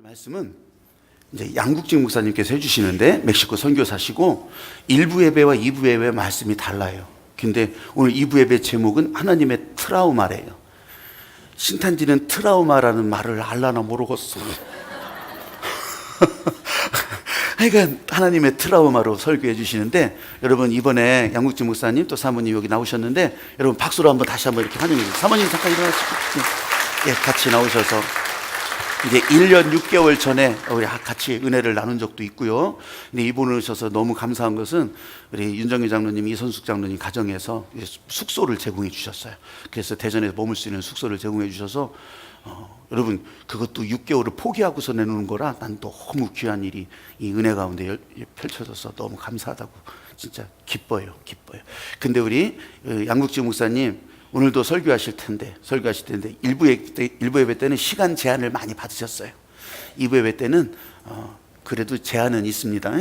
말씀은 이제 양국직 목사님께서 해주시는데 멕시코 선교사시고 1부 예배와 2부 예배 말씀이 달라요. 근데 오늘 2부 예배 제목은 하나님의 트라우마래요. 신탄지는 트라우마라는 말을 알라나 모르겠어. 그러니까 하나님의 트라우마로 설교해 주시는데, 여러분 이번에 양국직 목사님 또 사모님 여기 나오셨는데, 여러분 박수로 한번 다시 한번 이렇게 환영해 주세요. 사모님 잠깐 일어나시고, 예, 같이 나오셔서 이제 1년 6개월 전에 우리 같이 은혜를 나눈 적도 있고요. 근데 이분을 오셔서 너무 감사한 것은 우리 윤정규 장로님, 이선숙 장로님 가정에서 숙소를 제공해 주셨어요. 그래서 대전에서 머물 수 있는 숙소를 제공해 주셔서 여러분 그것도 6개월을 포기하고서 내놓는 거라 난 너무 귀한 일이 이 은혜 가운데 펼쳐져서 너무 감사하다고 진짜 기뻐요. 근데 우리 양국직 목사님 오늘도 설교하실 텐데 일부 예배 때는 시간 제한을 많이 받으셨어요. 2부 예배 때는 그래도 제한은 있습니다.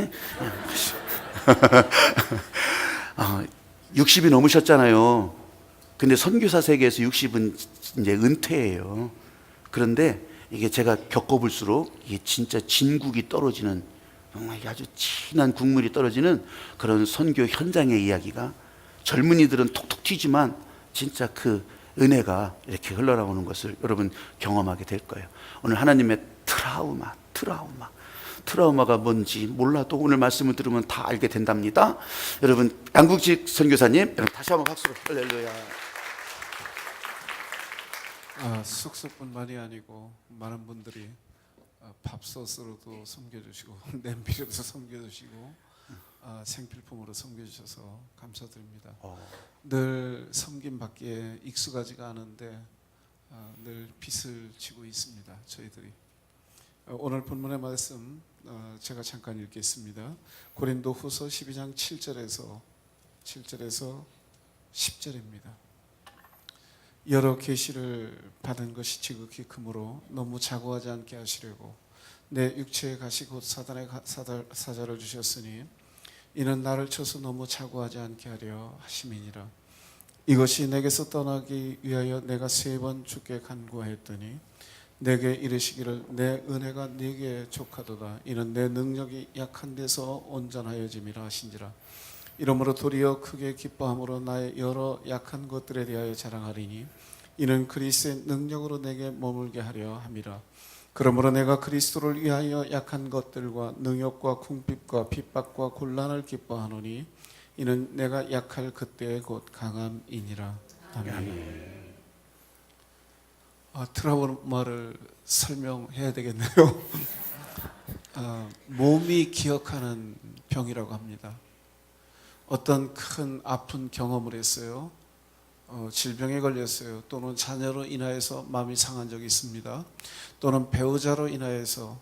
60이 넘으셨잖아요. 근데 선교사 세계에서 60은 이제 은퇴예요. 그런데 이게 제가 겪어볼수록 이게 진짜 진국이 떨어지는, 정말 아주 진한 국물이 떨어지는 그런 선교 현장의 이야기가, 젊은이들은 톡톡 튀지만 진짜 그 은혜가 이렇게 흘러나오는 것을 여러분 경험하게 될 거예요. 오늘 하나님의 트라우마가 뭔지 몰라도 오늘 말씀을 들으면 다 알게 된답니다. 여러분 양국직 선교사님, 여러분 다시 한번 박수로 할렐루야. 숙소뿐만이 아니고 많은 분들이 밥솥으로도 섬겨주시고 냄비로도 섬겨주시고 생필품으로 섬겨주셔서 감사드립니다. 늘 섬김받기에 익숙하지가 않은데 늘 빚을 지고 있습니다. 저희들이 오늘 본문의 말씀 제가 잠깐 읽겠습니다. 고린도 후서 12장 7절에서 10절입니다. 여러 계시를 받은 것이 지극히 크므로 너무 자고하지 않게 하시려고 내 육체의 가시 곧 사단의 사자를 주셨으니 이는 나를 쳐서 너무 자고하지 않게 하려 하심이니라. 이것이 내게서 떠나기 위하여 내가 3번 주께 간구하였더니 내게 이르시기를 내 은혜가 네게 족하도다. 이는 내 능력이 약한 데서 온전하여짐이라 하신지라. 이러므로 도리어 크게 기뻐함으로 나의 여러 약한 것들에 대하여 자랑하리니 이는 그리스도의 능력으로 내게 머물게 하려 함이라. 그러므로 내가 그리스도를 위하여 약한 것들과 능욕과 궁핍과 핍박과 곤란을 기뻐하노니 이는 내가 약할 그때의 곧 강함이니라. 아멘. 트라우마를 설명해야 되겠네요. 몸이 기억하는 병이라고 합니다. 어떤 큰 아픈 경험을 했어요. 질병에 걸렸어요. 또는 자녀로 인하여서 마음이 상한 적이 있습니다. 또는 배우자로 인하여서,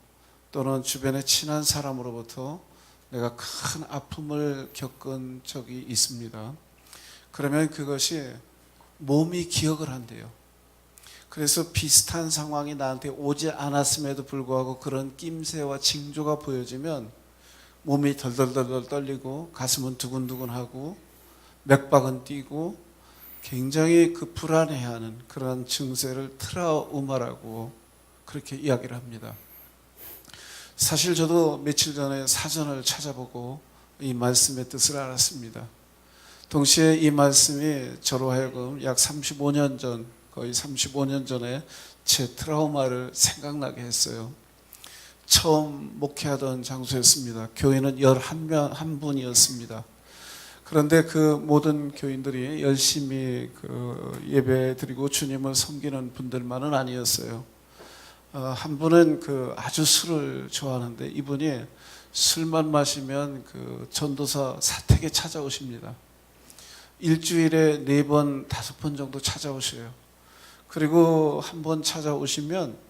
또는 주변의 친한 사람으로부터 내가 큰 아픔을 겪은 적이 있습니다. 그러면 그것이 몸이 기억을 한대요. 그래서 비슷한 상황이 나한테 오지 않았음에도 불구하고 그런 낌새와 징조가 보여지면 몸이 덜덜덜 떨리고 가슴은 두근두근하고 맥박은 뛰고 굉장히 그 불안해하는 그런 증세를 트라우마라고 그렇게 이야기를 합니다. 사실 저도 며칠 전에 사전을 찾아보고 이 말씀의 뜻을 알았습니다. 동시에 이 말씀이 저로 하여금 약 35년 전, 거의 35년 전에 제 트라우마를 생각나게 했어요. 처음 목회하던 장소였습니다. 교인은 11분이었습니다. 그런데 그 모든 교인들이 열심히 예배 드리고 주님을 섬기는 분들만은 아니었어요. 한 분은 아주 술을 좋아하는데 이분이 술만 마시면 전도사 사택에 찾아오십니다. 일주일에 4번, 5번 정도 찾아오셔요. 그리고 한 번 찾아오시면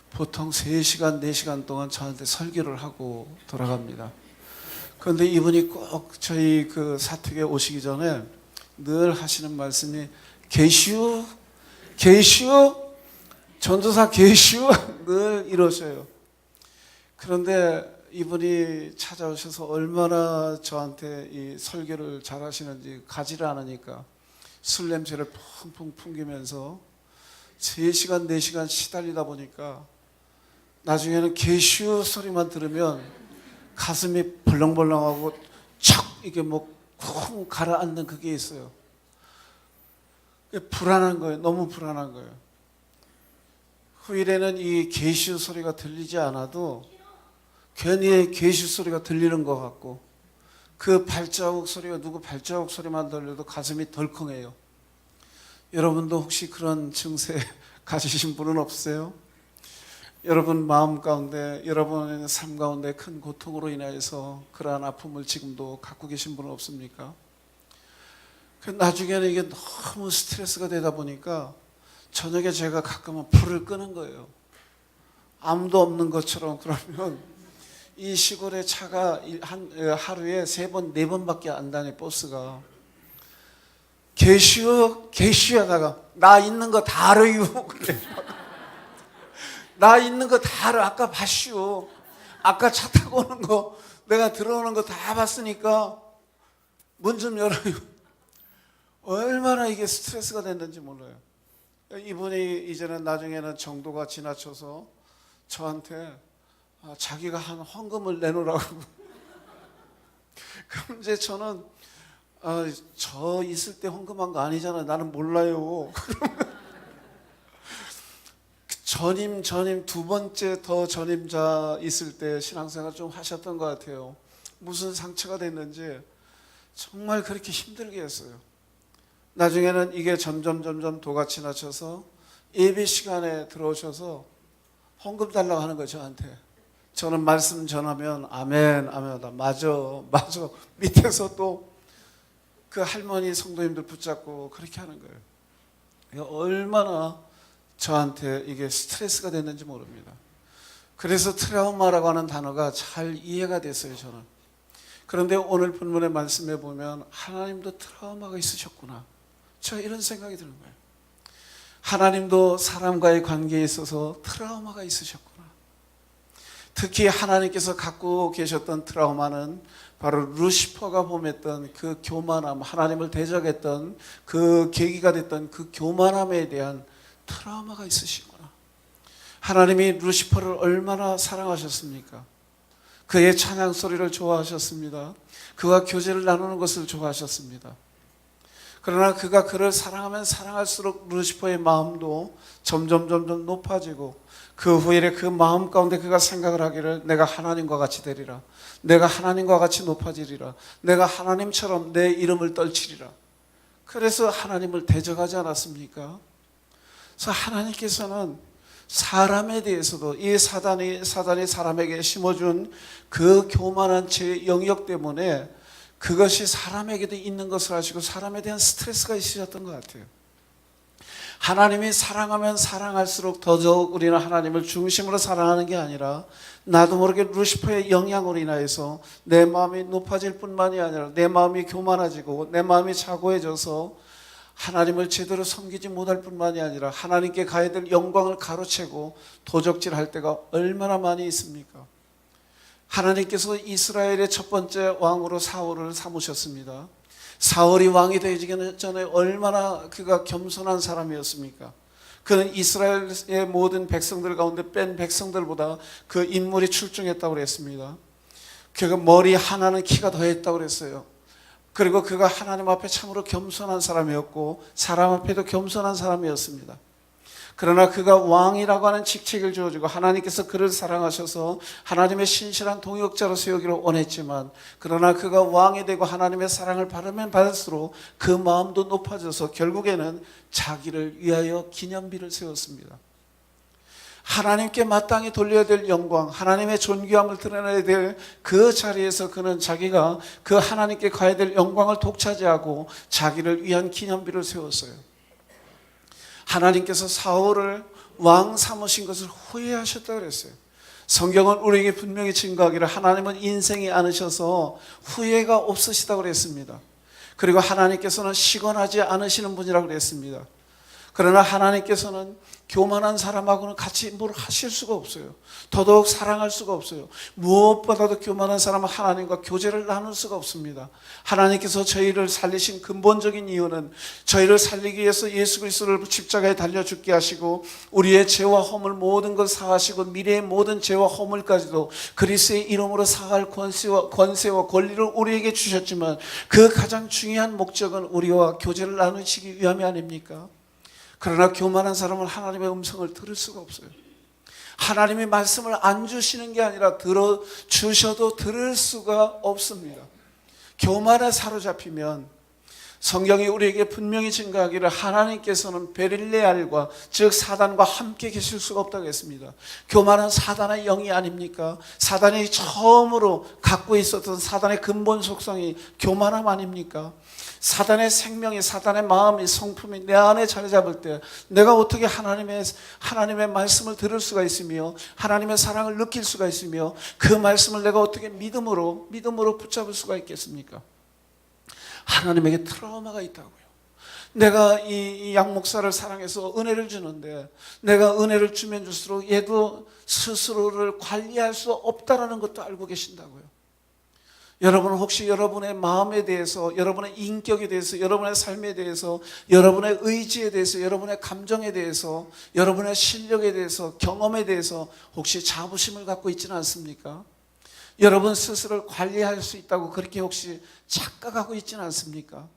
보통 3시간, 4시간 동안 저한테 설교를 하고 돌아갑니다. 그런데 이분이 꼭 저희 사택에 오시기 전에 늘 하시는 말씀이 계시오, 전도사 계시오, 늘 이러셔요. 그런데 이분이 찾아오셔서 얼마나 저한테 이 설교를 잘 하시는지 가지를 않으니까 술 냄새를 펑펑 풍기면서 3시간, 4시간 시달리다 보니까 나중에는 게슈 소리만 들으면 가슴이 벌렁벌렁하고 척 이게 뭐 쿵 가라앉는 그게 있어요. 불안한 거예요. 너무 불안한 거예요. 후일에는 이 게슈 소리가 들리지 않아도 괜히 게슈 소리가 들리는 것 같고, 그 발자국 소리가 누구 발자국 소리만 들려도 가슴이 덜컹해요. 여러분도 혹시 그런 증세 가지신 분은 없으세요? 여러분 마음 가운데, 여러분의 삶 가운데 큰 고통으로 인해서 그러한 아픔을 지금도 갖고 계신 분은 없습니까? 나중에는 이게 너무 스트레스가 되다 보니까 저녁에 제가 가끔은 불을 끄는 거예요. 아무도 없는 것처럼. 그러면 이 시골에 차가 하루에 3번, 4번밖에 안 다녀, 버스가. 개쉬어 하다가 나 있는 거 다 알아요. 나 있는 거 다 알아. 아까 봤슈. 아까 차 타고 오는 거 내가 들어오는 거 다 봤으니까 문 좀 열어요. 얼마나 이게 스트레스가 됐는지 몰라요. 이분이 이제는 나중에는 정도가 지나쳐서 저한테 자기가 한 헌금을 내놓으라고. 그럼 이제 저는 저 있을 때 헌금한 거 아니잖아. 나는 몰라요. 전임 두 번째 더 전임자 있을 때 신앙생활 좀 하셨던 것 같아요. 무슨 상처가 됐는지 정말 그렇게 힘들게 했어요. 나중에는 이게 점점 도가 지나쳐서 예배 시간에 들어오셔서 헌금 달라고 하는 거예요, 저한테. 저는 말씀 전하면 아멘 하다. 맞아. 밑에서 또 그 할머니 성도님들 붙잡고 그렇게 하는 거예요. 얼마나 저한테 이게 스트레스가 됐는지 모릅니다. 그래서 트라우마라고 하는 단어가 잘 이해가 됐어요, 저는. 그런데 오늘 본문의 말씀에 보면 하나님도 트라우마가 있으셨구나. 제가 이런 생각이 드는 거예요. 하나님도 사람과의 관계에 있어서 트라우마가 있으셨구나. 특히 하나님께서 갖고 계셨던 트라우마는 바로 루시퍼가 범했던 그 교만함, 하나님을 대적했던 그 계기가 됐던 그 교만함에 대한 트라우마가 있으시구나. 하나님이 루시퍼를 얼마나 사랑하셨습니까? 그의 찬양 소리를 좋아하셨습니다. 그와 교제를 나누는 것을 좋아하셨습니다. 그러나 그가 그를 사랑하면 사랑할수록 루시퍼의 마음도 점점 높아지고, 그 후일에 그 마음 가운데 그가 생각을 하기를 내가 하나님과 같이 되리라. 내가 하나님과 같이 높아지리라. 내가 하나님처럼 내 이름을 떨치리라. 그래서 하나님을 대적하지 않았습니까? 그래서 하나님께서는 사람에 대해서도 이 사단이 사람에게 심어준 그 교만한 죄 영역 때문에 그것이 사람에게도 있는 것을 아시고 사람에 대한 스트레스가 있으셨던 것 같아요. 하나님이 사랑하면 사랑할수록 더더욱 우리는 하나님을 중심으로 사랑하는 게 아니라 나도 모르게 루시퍼의 영향으로 인하여서 내 마음이 높아질 뿐만이 아니라 내 마음이 교만해지고 내 마음이 자고해져서 하나님을 제대로 섬기지 못할 뿐만이 아니라 하나님께 가야 될 영광을 가로채고 도적질할 때가 얼마나 많이 있습니까? 하나님께서 이스라엘의 첫 번째 왕으로 사울을 삼으셨습니다. 사울이 왕이 되기 전에 얼마나 그가 겸손한 사람이었습니까? 그는 이스라엘의 모든 백성들 가운데 뺀 백성들보다 그 인물이 출중했다고 그랬습니다. 그가 머리 하나는 키가 더했다고 그랬어요. 그리고 그가 하나님 앞에 참으로 겸손한 사람이었고 사람 앞에도 겸손한 사람이었습니다. 그러나 그가 왕이라고 하는 직책을 주어지고 하나님께서 그를 사랑하셔서 하나님의 신실한 동역자로 세우기를 원했지만, 그러나 그가 왕이 되고 하나님의 사랑을 받으면 받을수록 그 마음도 높아져서 결국에는 자기를 위하여 기념비를 세웠습니다. 하나님께 마땅히 돌려야 될 영광, 하나님의 존귀함을 드러내야 될 그 자리에서 그는 자기가 그 하나님께 가야 될 영광을 독차지하고 자기를 위한 기념비를 세웠어요. 하나님께서 사울을 왕 삼으신 것을 후회하셨다고 그랬어요. 성경은 우리에게 분명히 증거하기를 하나님은 인생이 않으셔서 후회가 없으시다고 그랬습니다. 그리고 하나님께서는 시건하지 않으시는 분이라고 그랬습니다. 그러나 하나님께서는 교만한 사람하고는 같이 뭘 하실 수가 없어요. 더더욱 사랑할 수가 없어요. 무엇보다도 교만한 사람은 하나님과 교제를 나눌 수가 없습니다. 하나님께서 저희를 살리신 근본적인 이유는 저희를 살리기 위해서 예수 그리스도를 십자가에 달려 죽게 하시고 우리의 죄와 허물 모든 걸 사하시고 미래의 모든 죄와 허물까지도 그리스도의 이름으로 사할 권세와 권리를 우리에게 주셨지만 그 가장 중요한 목적은 우리와 교제를 나누시기 위함이 아닙니까? 그러나 교만한 사람은 하나님의 음성을 들을 수가 없어요. 하나님의 말씀을 안 주시는 게 아니라 들어주셔도 들을 수가 없습니다. 교만에 사로잡히면 성경이 우리에게 분명히 증거하기를 하나님께서는 베릴레알과 즉 사단과 함께 계실 수가 없다고 했습니다. 교만은 사단의 영이 아닙니까? 사단이 처음으로 갖고 있었던 사단의 근본 속성이 교만함 아닙니까? 사단의 생명이, 사단의 마음이, 성품이 내 안에 자리 잡을 때 내가 어떻게 하나님의 말씀을 들을 수가 있으며 하나님의 사랑을 느낄 수가 있으며 그 말씀을 내가 어떻게 믿음으로 붙잡을 수가 있겠습니까? 하나님에게 트라우마가 있다고요. 내가 이 양 목사를 사랑해서 은혜를 주는데 내가 은혜를 주면 줄수록 얘도 스스로를 관리할 수 없다라는 것도 알고 계신다고요. 여러분은 혹시 여러분의 마음에 대해서, 여러분의 인격에 대해서, 여러분의 삶에 대해서, 여러분의 의지에 대해서, 여러분의 감정에 대해서, 여러분의 실력에 대해서, 경험에 대해서 혹시 자부심을 갖고 있지는 않습니까? 여러분 스스로를 관리할 수 있다고 그렇게 혹시 착각하고 있지는 않습니까?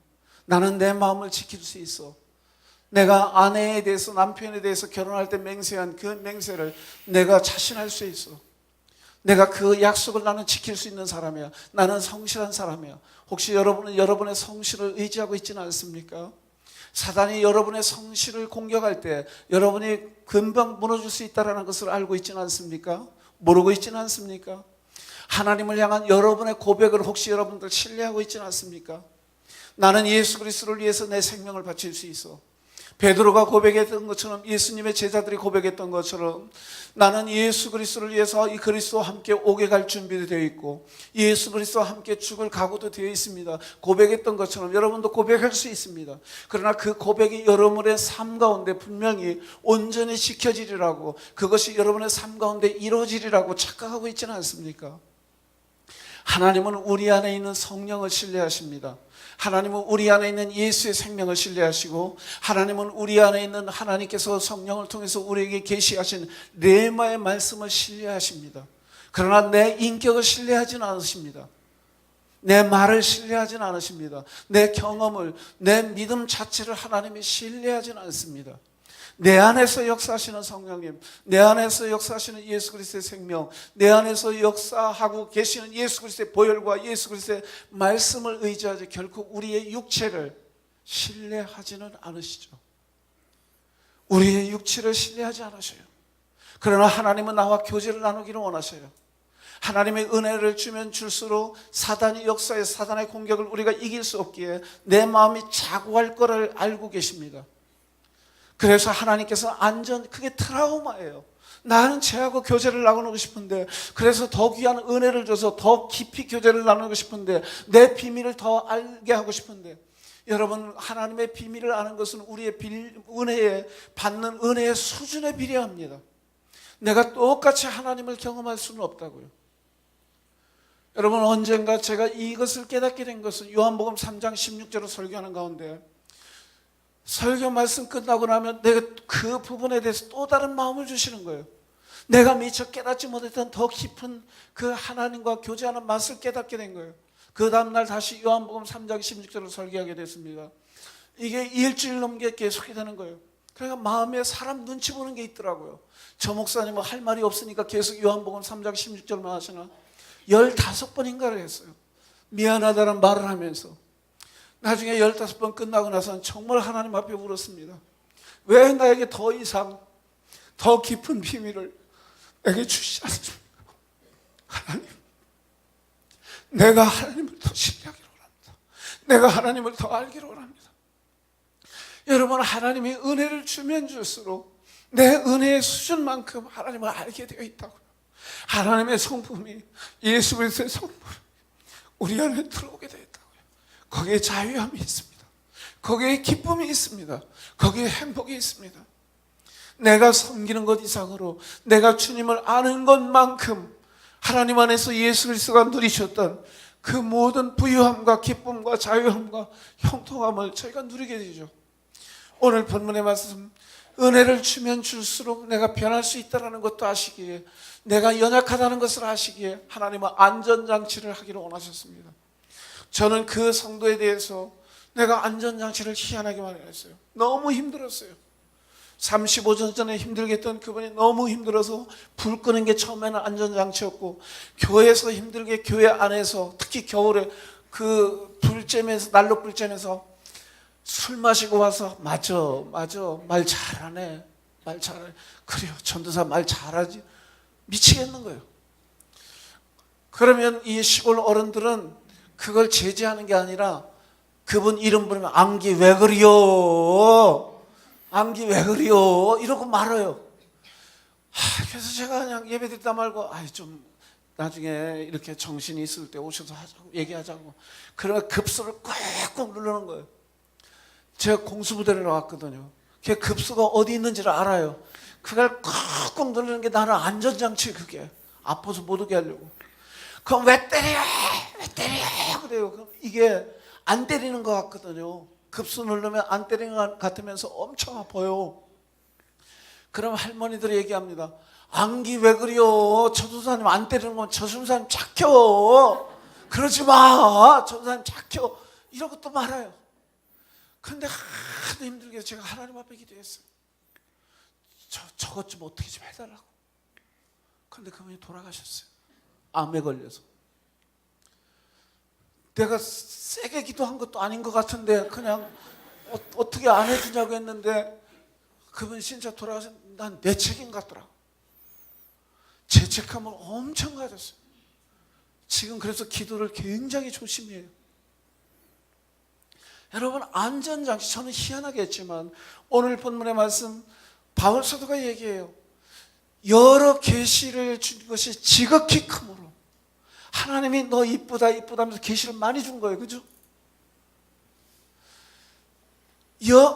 나는 내 마음을 지킬 수 있어. 내가 아내에 대해서, 남편에 대해서 결혼할 때 맹세한 그 맹세를 내가 자신할 수 있어. 내가 그 약속을 나는 지킬 수 있는 사람이야. 나는 성실한 사람이야. 혹시 여러분은 여러분의 성실을 의지하고 있지는 않습니까? 사단이 여러분의 성실을 공격할 때 여러분이 금방 무너질 수 있다는 것을 알고 있지는 않습니까? 모르고 있지는 않습니까? 하나님을 향한 여러분의 고백을 혹시 여러분들 신뢰하고 있지는 않습니까? 나는 예수 그리스도를 위해서 내 생명을 바칠 수 있어. 베드로가 고백했던 것처럼, 예수님의 제자들이 고백했던 것처럼 나는 예수 그리스도를 위해서 이 그리스도와 함께 옥에 갈 준비도 되어 있고 예수 그리스도와 함께 죽을 각오도 되어 있습니다. 고백했던 것처럼 여러분도 고백할 수 있습니다. 그러나 그 고백이 여러분의 삶 가운데 분명히 온전히 지켜지리라고, 그것이 여러분의 삶 가운데 이루어지리라고 착각하고 있지는 않습니까? 하나님은 우리 안에 있는 성령을 신뢰하십니다. 하나님은 우리 안에 있는 예수의 생명을 신뢰하시고 하나님은 우리 안에 있는 하나님께서 성령을 통해서 우리에게 계시하신 레마의 말씀을 신뢰하십니다. 그러나 내 인격을 신뢰하지는 않으십니다. 내 말을 신뢰하지는 않으십니다. 내 경험을, 내 믿음 자체를 하나님이 신뢰하지는 않습니다. 내 안에서 역사하시는 성령님, 내 안에서 역사하시는 예수 그리스도의 생명, 내 안에서 역사하고 계시는 예수 그리스도의 보혈과 예수 그리스도의 말씀을 의지하지 결코 우리의 육체를 신뢰하지는 않으시죠. 우리의 육체를 신뢰하지 않으셔요. 그러나 하나님은 나와 교제를 나누기를 원하셔요. 하나님의 은혜를 주면 줄수록 사단의 역사에, 사단의 공격을 우리가 이길 수 없기에 내 마음이 자고할 거를 알고 계십니다. 그래서 하나님께서 그게 트라우마예요. 나는 쟤하고 교제를 나누고 싶은데, 그래서 더 귀한 은혜를 줘서 더 깊이 교제를 나누고 싶은데, 내 비밀을 더 알게 하고 싶은데, 여러분 하나님의 비밀을 아는 것은 우리의 은혜에 받는 은혜의 수준에 비례합니다. 내가 똑같이 하나님을 경험할 수는 없다고요. 여러분 언젠가 제가 이것을 깨닫게 된 것은 요한복음 3장 16절을 설교하는 가운데 설교 말씀 끝나고 나면 내가 그 부분에 대해서 또 다른 마음을 주시는 거예요. 내가 미처 깨닫지 못했던 더 깊은 그 하나님과 교제하는 맛을 깨닫게 된 거예요. 그 다음날 다시 요한복음 3장 16절을 설교하게 됐습니다. 이게 일주일 넘게 계속이 되는 거예요. 그러니까 마음에 사람 눈치 보는 게 있더라고요. 저 목사님은 할 말이 없으니까 계속 요한복음 3장 16절만 하시나? 15번인가를 했어요. 미안하다는 말을 하면서. 나중에 15번 끝나고 나서는 정말 하나님 앞에 울었습니다. 왜 나에게 더 이상 더 깊은 비밀을 내게 주시지 않습니까? 하나님, 내가 하나님을 더 신뢰하기를 원합니다. 내가 하나님을 더 알기를 원합니다. 여러분 하나님이 은혜를 주면 줄수록 내 은혜의 수준만큼 하나님을 알게 되어 있다고요. 하나님의 성품이, 예수 그리스도의 성품이 우리 안에 들어오게 되어 있다고요. 거기에 자유함이 있습니다. 거기에 기쁨이 있습니다. 거기에 행복이 있습니다. 내가 섬기는 것 이상으로 내가 주님을 아는 것만큼 하나님 안에서 예수 그리스도가 누리셨던 그 모든 부유함과 기쁨과 자유함과 형통함을 저희가 누리게 되죠. 오늘 본문의 말씀, 은혜를 주면 줄수록 내가 변할 수 있다는 것도 아시기에, 내가 연약하다는 것을 아시기에 하나님은 안전장치를 하기를 원하셨습니다. 저는 그 성도에 대해서 내가 안전장치를 희한하게 마련했어요. 너무 힘들었어요. 35년 전에 힘들게 했던 그분이 너무 힘들어서 불 끄는 게 처음에는 안전장치였고, 교회에서 힘들게 교회 안에서 특히 겨울에 그 불쬐면서, 난로 불쬐면서 술 마시고 와서 맞아 말 잘하네, 말 잘하네, 그래요 전도사 말 잘하지, 미치겠는 거예요. 그러면 이 시골 어른들은 그걸 제지하는 게 아니라 그분 이름 부르면 안기 왜 그리요, 안기 왜 그리요 이러고 말아요. 그래서 제가 그냥 예배 드리다 말고 좀 나중에 이렇게 정신이 있을 때 오셔서 하자고, 얘기하자고. 그러면 급소를 꾹꾹 누르는 거예요. 제가 공수부대를 나왔거든요. 그 급소가 어디 있는지를 알아요. 그걸 꾹꾹 누르는 게 나는 안전장치. 그게 아파서 못 오게 하려고. 그럼 왜 때려 그래요. 그럼 이게 안 때리는 것 같거든요. 급소 누르면 안 때리는 것 같으면서 엄청 아파요. 그럼 할머니들이 얘기합니다. 안기 왜 그래요? 전도사님 안 때리는 건 전도사님 착혀. 그러지 마. 전도사님 착혀. 이러고 또 말아요. 그런데 하도 힘들게 제가 하나님 앞에 기도했어요. 저것 좀 어떻게 좀 해달라고. 그런데 그분이 돌아가셨어요. 암에 걸려서. 내가 세게 기도한 것도 아닌 것 같은데 그냥 어떻게 안 해주냐고 했는데 그분이 진짜 돌아가서 난 내 책임 같더라. 죄책감을 엄청 가졌어요. 지금 그래서 기도를 굉장히 조심히 해요. 여러분, 안전장치, 저는 희한하게 했지만 오늘 본문의 말씀 바울 사도가 얘기해요. 여러 계시를 준 것이 지극히 크므로, 하나님이 너 이쁘다 하면서 계시를 많이 준 거예요. 그죠?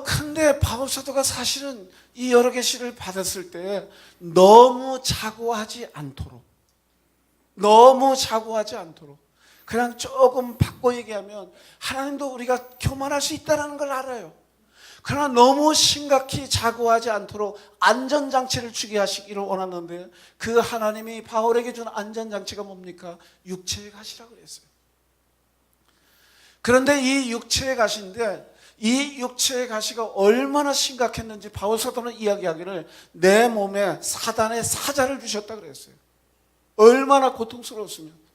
근데 바울 사도가 사실은 이 여러 계시를 받았을 때 너무 자고하지 않도록 그냥 조금 바꿔 얘기하면 하나님도 우리가 교만할 수 있다는 걸 알아요. 그러나 너무 심각히 자고하지 않도록 안전장치를 주게 하시기를 원하는데, 그 하나님이 바울에게 준 안전장치가 뭡니까? 육체의 가시라고 그랬어요. 그런데 이 육체의 가시인데, 이 육체의 가시가 얼마나 심각했는지 바울 사도는 이야기하기를 내 몸에 사단의 사자를 주셨다 그랬어요. 얼마나 고통스러웠으면.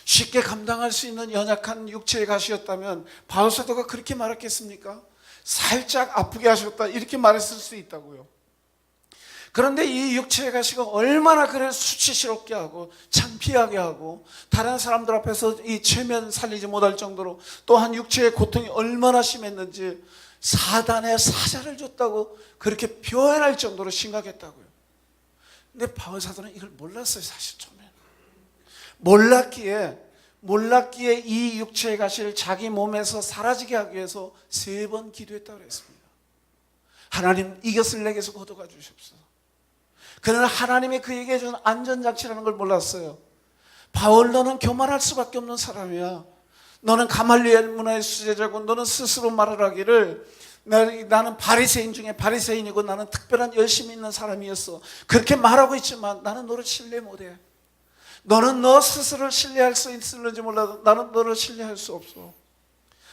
쉽게 감당할 수 있는 연약한 육체의 가시였다면 바울 사도가 그렇게 말했겠습니까? 살짝 아프게 하셨다 이렇게 말했을 수 있다고요. 그런데 이 육체의 가시가 얼마나 그를 수치스럽게 하고 창피하게 하고 다른 사람들 앞에서 이 체면 살리지 못할 정도로, 또한 육체의 고통이 얼마나 심했는지 사단의 사자를 줬다고 그렇게 표현할 정도로 심각했다고요. 근데 바울 사도는 이걸 몰랐어요. 사실 처음에 몰랐기에 이 육체의 가시를 자기 몸에서 사라지게 하기 위해서 3번 기도했다고 그랬습니다. 하나님, 이것을 내게서 거둬가 주십시오. 그는 하나님이 그에게 준 안전장치라는 걸 몰랐어요. 바울, 너는 교만할 수밖에 없는 사람이야. 너는 가말리엘 문화의 수제자고 너는 스스로 말을 하기를 나는 바리새인 중에 바리새인이고 나는 특별한 열심히 있는 사람이었어. 그렇게 말하고 있지만 나는 너를 신뢰 못해. 너는 너 스스로를 신뢰할 수 있을는지 몰라도 나는 너를 신뢰할 수 없어.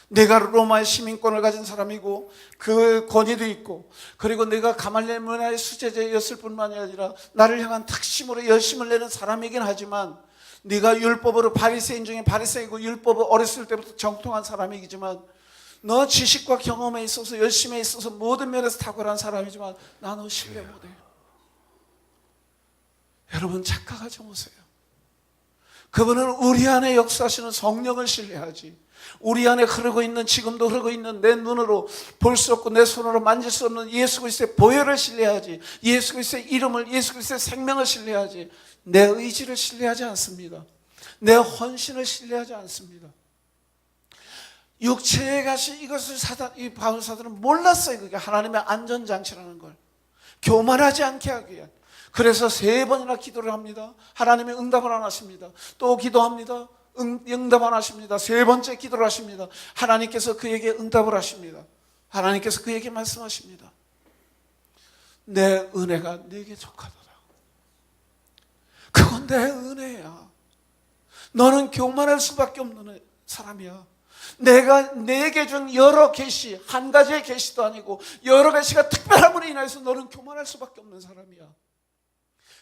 내가 로마의 시민권을 가진 사람이고 그 권위도 있고, 그리고 내가 가말리엘 문화의 수제자였을 뿐만이 아니라 나를 향한 특심으로 열심을 내는 사람이긴 하지만, 네가 율법으로 바리새인 중에 바리새이고 율법을 어렸을 때부터 정통한 사람이지만, 너 지식과 경험에 있어서 열심에 있어서 모든 면에서 탁월한 사람이지만 나 너 신뢰 못해. 여러분, 착각하지 마세요. 그분은 우리 안에 역사하시는 성령을 신뢰하지, 우리 안에 흐르고 있는, 지금도 흐르고 있는 내 눈으로 볼 수 없고 내 손으로 만질 수 없는 예수 그리스도의 보혈을 신뢰하지, 예수 그리스도의 이름을, 예수 그리스도의 생명을 신뢰하지, 내 의지를 신뢰하지 않습니다. 내 헌신을 신뢰하지 않습니다. 육체의 가시, 이것을 이 바울 사도는 몰랐어요. 그게 하나님의 안전장치라는 걸. 교만하지 않게 하기 위한. 그래서 3번이나 기도를 합니다. 하나님이 응답을 안 하십니다. 또 기도합니다. 응답 안 하십니다. 3번째 기도를 하십니다. 하나님께서 그에게 응답을 하십니다. 하나님께서 그에게 말씀하십니다. 내 은혜가 네게 족하더라. 그건 내 은혜야. 너는 교만할 수밖에 없는 사람이야. 내가 내게 준 여러 계시, 한 가지의 계시도 아니고 여러 계시가 특별함으로 인해서 너는 교만할 수밖에 없는 사람이야.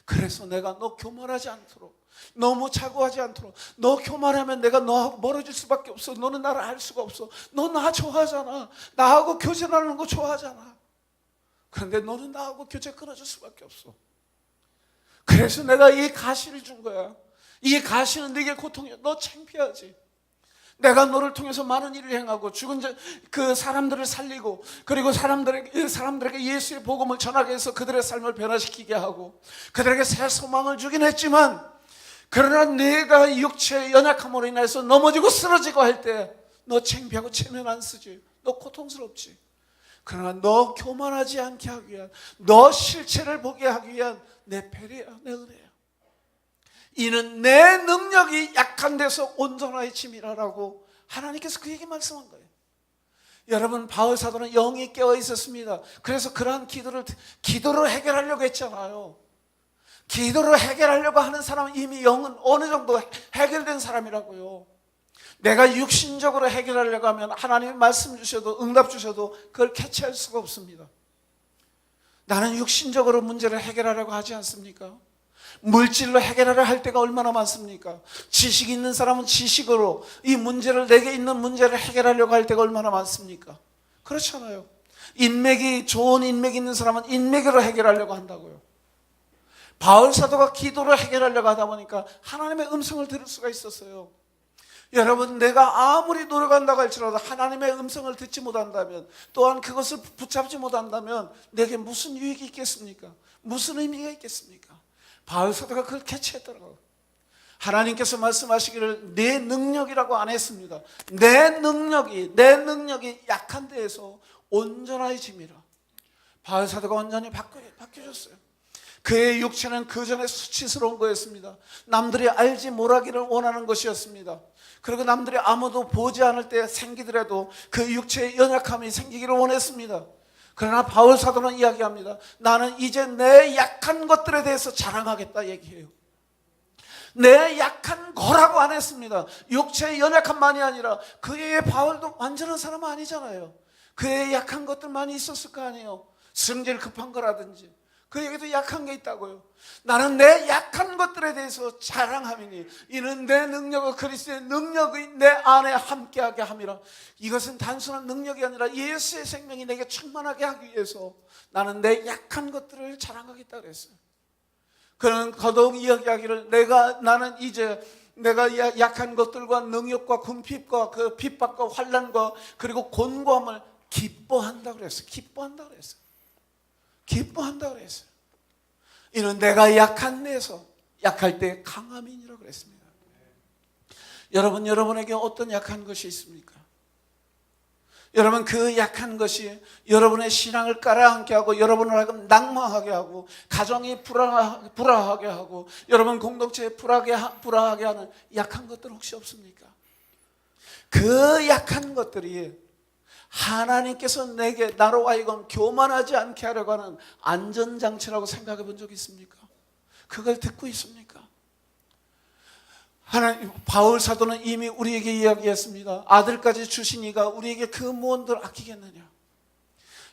그래서 내가 너 교만하지 않도록, 너무 자고하지 않도록. 너 교만하면 내가 너하고 멀어질 수밖에 없어. 너는 나를 알 수가 없어. 너 나 좋아하잖아. 나하고 교제 나누는 거 좋아하잖아. 그런데 너는 나하고 교제 끊어질 수밖에 없어. 그래서 내가 이 가시를 준 거야. 이 가시는 네게 고통이야. 너 창피하지. 내가 너를 통해서 많은 일을 행하고 죽은 그 사람들을 살리고, 그리고 사람들에게 예수의 복음을 전하게 해서 그들의 삶을 변화시키게 하고 그들에게 새 소망을 주긴 했지만, 그러나 내가 육체의 연약함으로 인해서 넘어지고 쓰러지고 할 때 너 창피하고 체면 안 쓰지. 너 고통스럽지. 그러나 너 교만하지 않게 하기 위한, 너 실체를 보게 하기 위한 내 배려야, 내 은혜야. 이는 내 능력이 약한 데서 온전하의 짐이라라고 하나님께서 그에게 말씀한 거예요. 여러분, 바울 사도는 영이 깨어 있었습니다. 그래서 그러한 기도로 해결하려고 했잖아요. 기도로 해결하려고 하는 사람은 이미 영은 어느 정도 해결된 사람이라고요. 내가 육신적으로 해결하려고 하면 하나님이 말씀 주셔도, 응답 주셔도 그걸 캐치할 수가 없습니다. 나는 육신적으로 문제를 해결하려고 하지 않습니까? 물질로 해결하려 할 때가 얼마나 많습니까? 지식 있는 사람은 지식으로 이 문제를, 내게 있는 문제를 해결하려고 할 때가 얼마나 많습니까? 그렇잖아요. 좋은 인맥이 있는 사람은 인맥으로 해결하려고 한다고요. 바울 사도가 기도로 해결하려고 하다 보니까 하나님의 음성을 들을 수가 있었어요. 여러분, 내가 아무리 노력한다고 할지라도 하나님의 음성을 듣지 못한다면, 또한 그것을 붙잡지 못한다면 내게 무슨 유익이 있겠습니까? 무슨 의미가 있겠습니까? 바울 사도가 그걸 캐치했더라고요. 하나님께서 말씀하시기를 내 능력이라고 안 했습니다. 내 능력이 약한 데에서 온전하의 짐이라. 바울 사도가 완전히 바뀌어졌어요. 그의 육체는 그 전에 수치스러운 거였습니다. 남들이 알지 못하기를 원하는 것이었습니다. 그리고 남들이 아무도 보지 않을 때 생기더라도 그 육체의 연약함이 생기기를 원했습니다. 그러나 바울 사도는 이야기합니다. 나는 이제 내 약한 것들에 대해서 자랑하겠다 얘기해요. 내 약한 거라고 안 했습니다. 육체의 연약함만이 아니라, 그의 바울도 완전한 사람은 아니잖아요. 그의 약한 것들 많이 있었을 거 아니에요. 성질 급한 거라든지 그에게도 약한 게 있다고요. 나는 내 약한 것들에 대해서 자랑함이니 이는 내 능력과 그리스도의 능력이 내 안에 함께하게 함이라. 이것은 단순한 능력이 아니라 예수의 생명이 내게 충만하게 하기 위해서 나는 내 약한 것들을 자랑하겠다 그랬어요. 그는 더더욱 이야기하기를 나는 이제 내가 약한 것들과 능력과 궁핍과 그 핍박과 환난과 그리고 곤고함을 기뻐한다 그랬어요. 기뻐한다 그랬어요. 기뻐한다 그랬어요. 이는 내가 약한 데서 약할 때 강함이니라 그랬습니다. 여러분, 여러분에게 어떤 약한 것이 있습니까? 여러분, 그 약한 것이 여러분의 신앙을 깔아앉게 하고 여러분을 하여금 낙망하게 하고 가정이 불화하게 하고 여러분 공동체에 불화하게 하는 약한 것들 혹시 없습니까? 그 약한 것들이 하나님께서 나로 하여금 교만하지 않게 하려고 하는 안전장치라고 생각해 본 적 있습니까? 그걸 듣고 있습니까? 바울 사도는 이미 우리에게 이야기했습니다. 아들까지 주신 이가 우리에게 그 무언들 아끼겠느냐?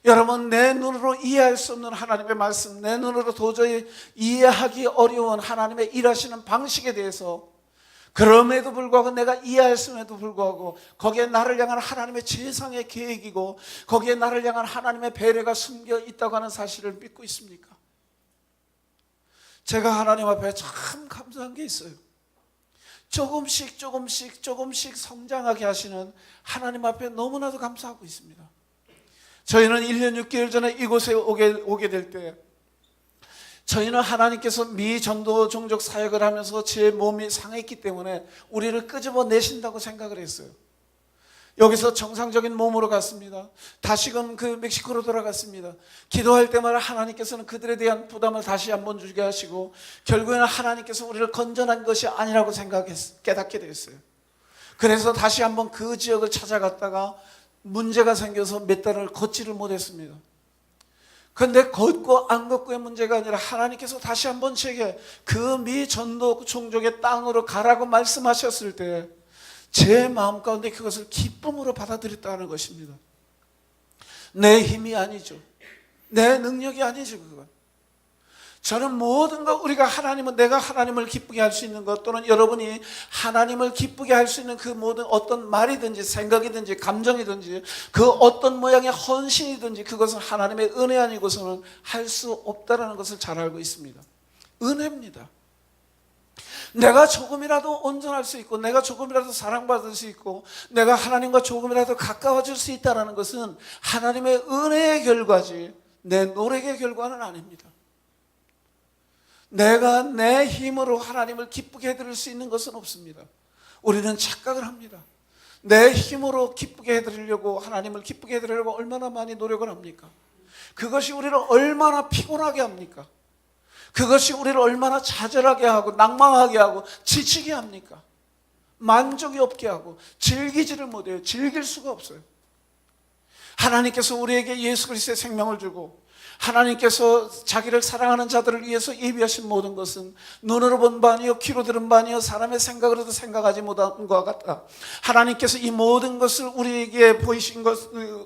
여러분, 내 눈으로 이해할 수 없는 하나님의 말씀, 내 눈으로 도저히 이해하기 어려운 하나님의 일하시는 방식에 대해서, 그럼에도 불구하고 내가 이해할 수에도 불구하고 거기에 나를 향한 하나님의 최상의 계획이고 거기에 나를 향한 하나님의 배려가 숨겨 있다고 하는 사실을 믿고 있습니까? 제가 하나님 앞에 참 감사한 게 있어요. 조금씩 성장하게 하시는 하나님 앞에 너무나도 감사하고 있습니다. 저희는 1년 6개월 전에 이곳에 오게 될 때 저희는 하나님께서 미전도 종족 사역을 하면서 제 몸이 상했기 때문에 우리를 끄집어내신다고 생각을 했어요. 여기서 정상적인 몸으로 갔습니다. 다시금 그 멕시코로 돌아갔습니다. 기도할 때마다 하나님께서는 그들에 대한 부담을 다시 한번 주게 하시고 결국에는 하나님께서 우리를 건져낸 것이 아니라고 깨닫게 됐어요. 그래서 다시 한번 그 지역을 찾아갔다가 문제가 생겨서 몇 달을 걷지를 못했습니다. 그런데 걷고 안 걷고의 문제가 아니라 하나님께서 다시 한번 제게 그 미 전도 종족의 땅으로 가라고 말씀하셨을 때 제 마음 가운데 그것을 기쁨으로 받아들였다는 것입니다. 내 힘이 아니죠. 내 능력이 아니죠. 그건. 저는 모든 것, 우리가 내가 하나님을 기쁘게 할 수 있는 것, 또는 여러분이 하나님을 기쁘게 할 수 있는 그 모든 어떤 말이든지 생각이든지 감정이든지 그 어떤 모양의 헌신이든지 그것은 하나님의 은혜 아니고서는 할 수 없다는 것을 잘 알고 있습니다. 은혜입니다. 내가 조금이라도 온전할 수 있고 내가 조금이라도 사랑받을 수 있고 내가 하나님과 조금이라도 가까워질 수 있다는 것은 하나님의 은혜의 결과지 내 노력의 결과는 아닙니다. 내가 내 힘으로 하나님을 기쁘게 해드릴 수 있는 것은 없습니다. 우리는 착각을 합니다. 내 힘으로 기쁘게 해드리려고, 하나님을 기쁘게 해드리려고 얼마나 많이 노력을 합니까? 그것이 우리를 얼마나 피곤하게 합니까? 그것이 우리를 얼마나 좌절하게 하고 낭망하게 하고 지치게 합니까? 만족이 없게 하고 즐기지를 못해요. 즐길 수가 없어요. 하나님께서 우리에게 예수 그리스도의 생명을 주고 하나님께서 자기를 사랑하는 자들을 위해서 예비하신 모든 것은 눈으로 본 바 아니요 귀로 들은 바 아니요 사람의 생각으로도 생각하지 못한 것과 같다. 하나님께서 이 모든 것을 우리에게 보이신 것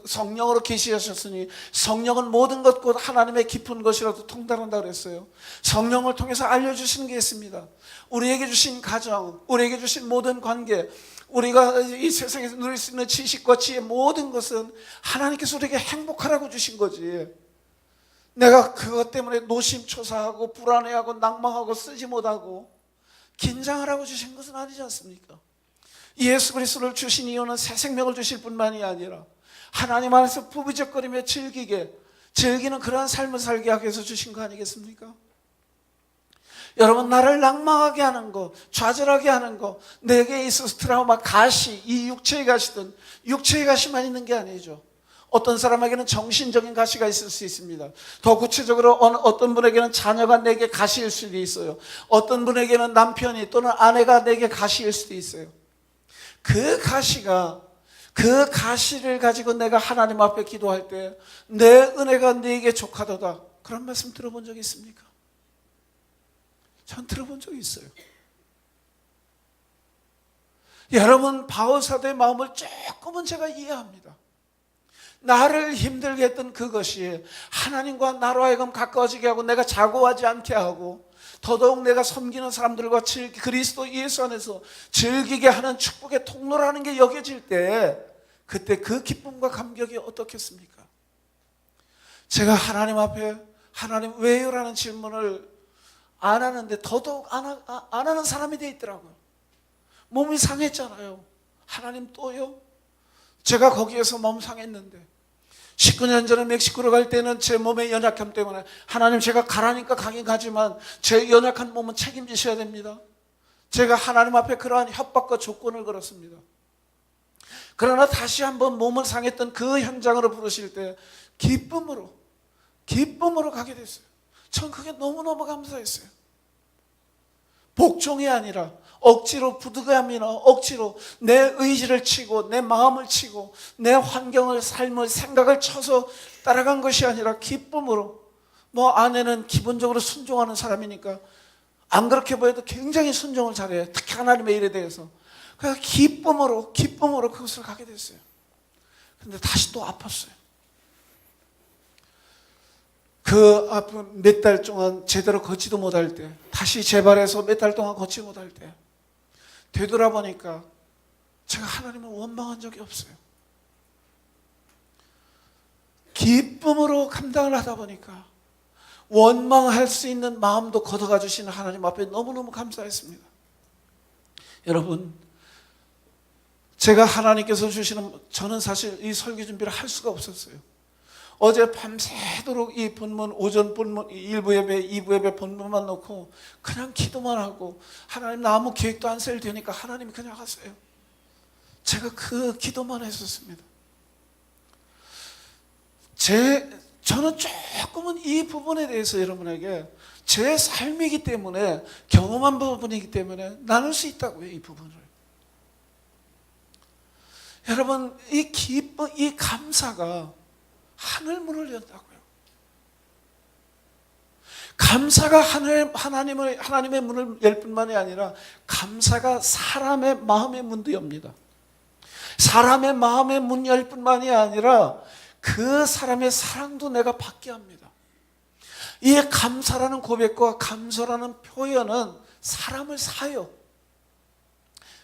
성령으로 계시하셨으니 성령은 모든 것 곧 하나님의 깊은 것이라도 통달한다 그랬어요. 성령을 통해서 알려주시는 게 있습니다. 우리에게 주신 가정, 우리에게 주신 모든 관계, 우리가 이 세상에서 누릴 수 있는 지식과 지혜 모든 것은 하나님께서 우리에게 행복하라고 주신 거지. 내가 그것 때문에 노심초사하고 불안해하고 낭망하고 쓰지 못하고 긴장하라고 주신 것은 아니지 않습니까? 예수 그리스도를 주신 이유는 새 생명을 주실 뿐만이 아니라 하나님 안에서 부비적거리며 즐기는 그러한 삶을 살게 하기 위해서 주신 거 아니겠습니까? 여러분, 나를 낭망하게 하는 거, 좌절하게 하는 거, 내게 있어서 트라우마, 가시, 이 육체의 가시든 육체의 가시만 있는 게 아니죠. 어떤 사람에게는 정신적인 가시가 있을 수 있습니다. 더 구체적으로 어떤 분에게는 자녀가 내게 가시일 수도 있어요. 어떤 분에게는 남편이 또는 아내가 내게 가시일 수도 있어요. 그 가시를 가지고 내가 하나님 앞에 기도할 때 내 은혜가 네게 족하도다, 그런 말씀 들어본 적이 있습니까? 전 들어본 적이 있어요. 여러분, 바울 사도의 마음을 조금은 제가 이해합니다. 나를 힘들게 했던 그것이 하나님과 나로 하여금 가까워지게 하고 내가 자고하지 않게 하고 더더욱 내가 섬기는 사람들과 그리스도 예수 안에서 즐기게 하는 축복의 통로라는 게 여겨질 때 그때 그 기쁨과 감격이 어떻겠습니까? 제가 하나님 앞에 하나님 왜요? 라는 질문을 안 하는데 더더욱 안 하는 사람이 돼 있더라고요. 몸이 상했잖아요. 하나님 또요? 제가 거기에서 몸 상했는데 19년 전에 멕시코로 갈 때는 제 몸의 연약함 때문에 하나님 제가 가라니까 가긴 가지만 제 연약한 몸은 책임지셔야 됩니다. 제가 하나님 앞에 그러한 협박과 조건을 걸었습니다. 그러나 다시 한번 몸을 상했던 그 현장으로 부르실 때 기쁨으로 가게 됐어요. 전 그게 너무너무 감사했어요. 복종이 아니라 억지로 부득이함이나 억지로 내 의지를 치고 내 마음을 치고 내 환경을 삶을 생각을 쳐서 따라간 것이 아니라 기쁨으로, 아내는 기본적으로 순종하는 사람이니까 안 그렇게 보여도 굉장히 순종을 잘해요. 특히 하나님의 일에 대해서. 그래서 기쁨으로 그것을 가게 됐어요. 그런데 다시 또 아팠어요. 그 아픈 몇 달 동안 제대로 걷지도 못할 때, 다시 재발해서 몇 달 동안 걷지 못할 때 되돌아보니까 제가 하나님을 원망한 적이 없어요. 기쁨으로 감당을 하다 보니까 원망할 수 있는 마음도 걷어가 주시는 하나님 앞에 너무너무 감사했습니다. 여러분, 제가 하나님께서 주시는, 저는 사실 이 설교 준비를 할 수가 없었어요. 어제 밤새도록 이 본문, 오전 본문, 1부 예배, 2부 예배 본문만 놓고 그냥 기도만 하고 하나님 나 아무 계획도 안 세울 테니까 하나님이 그냥 하세요. 제가 그 기도만 했었습니다. 저는 조금은 이 부분에 대해서 여러분에게 제 삶이기 때문에, 경험한 부분이기 때문에 나눌 수 있다고요, 이 부분을. 여러분, 이 기쁨, 이 감사가 하늘 문을 연다고요. 감사가 하나님의 문을 열 뿐만이 아니라, 감사가 사람의 마음의 문도 엽니다. 사람의 마음의 문 열 뿐만이 아니라 그 사람의 사랑도 내가 받게 합니다. 이 감사라는 고백과 감사라는 표현은 사람을 사요.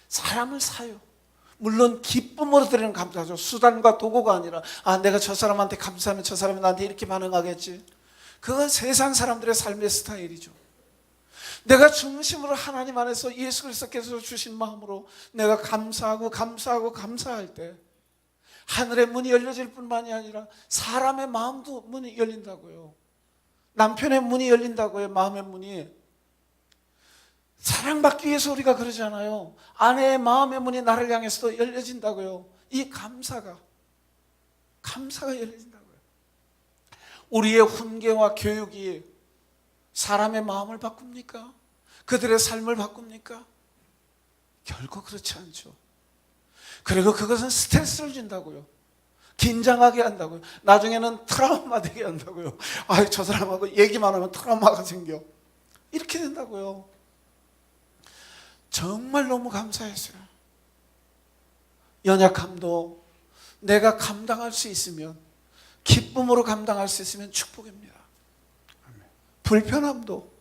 사람을 사요. 물론 기쁨으로 드리는 감사죠. 수단과 도구가 아니라, 내가 저 사람한테 감사하면 저 사람이 나한테 이렇게 반응하겠지. 그건 세상 사람들의 삶의 스타일이죠. 내가 중심으로 하나님 안에서 예수 그리스도께서 주신 마음으로 내가 감사할 때 하늘의 문이 열려질 뿐만이 아니라 사람의 마음도 문이 열린다고요. 남편의 문이 열린다고요. 마음의 문이. 사랑받기 위해서 우리가 그러잖아요. 아내의 마음의 문이 나를 향해서도 열려진다고요. 이 감사가 열려진다고요. 우리의 훈계와 교육이 사람의 마음을 바꿉니까? 그들의 삶을 바꿉니까? 결코 그렇지 않죠. 그리고 그것은 스트레스를 준다고요. 긴장하게 한다고요. 나중에는 트라우마 되게 한다고요. 저 사람하고 얘기만 하면 트라우마가 생겨. 이렇게 된다고요. 정말 너무 감사했어요. 연약함도 내가 감당할 수 있으면, 기쁨으로 감당할 수 있으면 축복입니다. 불편함도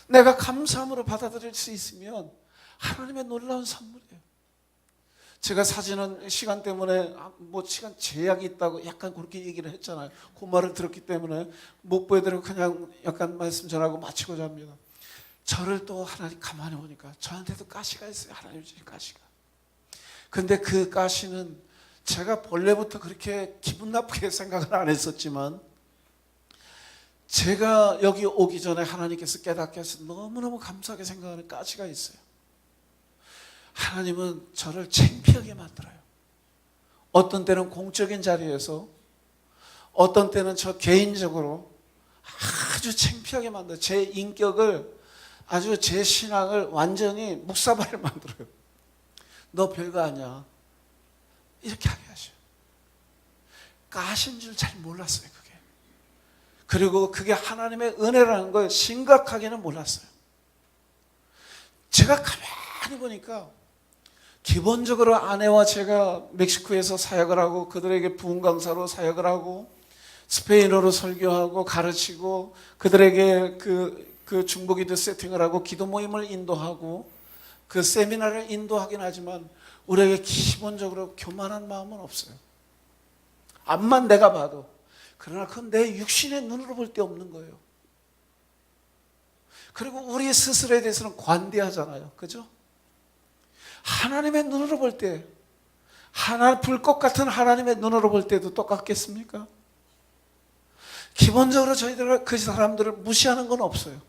내가 감사함으로 받아들일 수 있으면 하나님의 놀라운 선물이에요. 제가 사진은 시간 때문에 시간 제약이 있다고 약간 그렇게 얘기를 했잖아요. 그 말을 들었기 때문에 못 보여드리고 그냥 약간 말씀 전하고 마치고자 합니다. 저를 또 하나님 가만히 보니까 저한테도 가시가 있어요. 하나님 주신 가시가. 근데 그 가시는 제가 본래부터 그렇게 기분 나쁘게 생각을 안 했었지만, 제가 여기 오기 전에 하나님께서 깨닫게 해서 너무너무 감사하게 생각하는 가시가 있어요. 하나님은 저를 창피하게 만들어요. 어떤 때는 공적인 자리에서, 어떤 때는 저 개인적으로 아주 창피하게 만들어요. 제 인격을, 아주 제 신앙을 완전히 묵사발을 만들어요. 너 별거 아니야. 이렇게 하게 하셔요. 가신 줄 잘 몰랐어요, 그게. 그리고 그게 하나님의 은혜라는 걸 심각하게는 몰랐어요. 제가 가만히 보니까 기본적으로 아내와 제가 멕시코에서 사역을 하고 그들에게 부흥 강사로 사역을 하고 스페인어로 설교하고 가르치고 그들에게 그 중보기도 세팅을 하고 기도 모임을 인도하고 그 세미나를 인도하긴 하지만 우리에게 기본적으로 교만한 마음은 없어요. 앞만 내가 봐도. 그러나 그건 내 육신의 눈으로 볼 때 없는 거예요. 그리고 우리 스스로에 대해서는 관대하잖아요. 그죠? 하나님의 눈으로 볼 때, 불꽃 같은 하나님의 눈으로 볼 때도 똑같겠습니까? 기본적으로 저희들 그 사람들을 무시하는 건 없어요.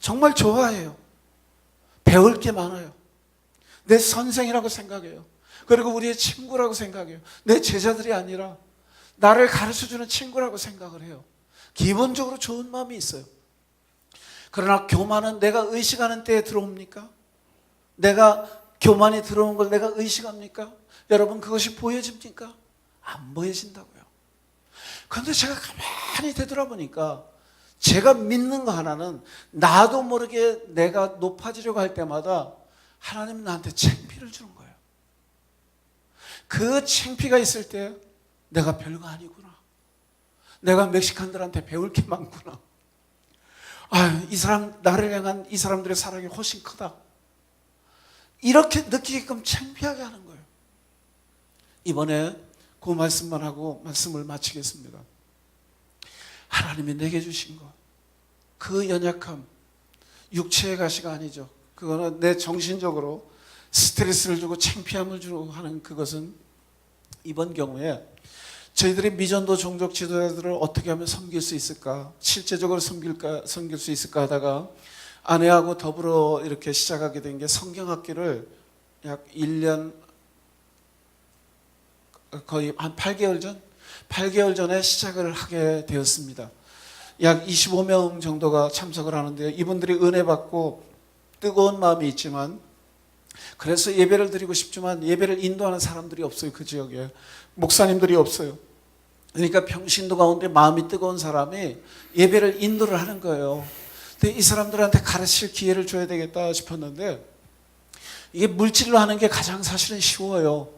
정말 좋아해요. 배울 게 많아요. 내 선생이라고 생각해요. 그리고 우리의 친구라고 생각해요. 내 제자들이 아니라 나를 가르쳐주는 친구라고 생각을 해요. 기본적으로 좋은 마음이 있어요. 그러나 교만은 내가 의식하는 때에 들어옵니까? 내가 교만이 들어온 걸 내가 의식합니까? 여러분, 그것이 보여집니까? 안 보여진다고요. 그런데 제가 가만히 되돌아보니까 제가 믿는 거 하나는, 나도 모르게 내가 높아지려고 할 때마다 하나님은 나한테 창피를 주는 거예요. 그 창피가 있을 때 내가 별거 아니구나. 내가 멕시칸들한테 배울 게 많구나. 이 사람, 나를 향한 이 사람들의 사랑이 훨씬 크다. 이렇게 느끼게끔 창피하게 하는 거예요. 이번에 그 말씀만 하고 말씀을 마치겠습니다. 하나님이 내게 주신 것, 그 연약함, 육체의 가시가 아니죠. 그거는 내 정신적으로 스트레스를 주고 창피함을 주고 하는 그것은, 이번 경우에 저희들이 미전도 종족 지도자들을 어떻게 하면 섬길 수 있을까, 실제적으로 섬길 수 있을까 하다가 아내하고 더불어 이렇게 시작하게 된 게, 성경학기를 약 1년 거의 한 8개월 전에 시작을 하게 되었습니다. 약 25명 정도가 참석을 하는데요. 이분들이 은혜 받고 뜨거운 마음이 있지만, 그래서 예배를 드리고 싶지만 예배를 인도하는 사람들이 없어요. 그 지역에 목사님들이 없어요. 그러니까 평신도 가운데 마음이 뜨거운 사람이 예배를 인도를 하는 거예요. 근데 이 사람들한테 가르칠 기회를 줘야 되겠다 싶었는데, 이게 물질로 하는 게 가장 사실은 쉬워요.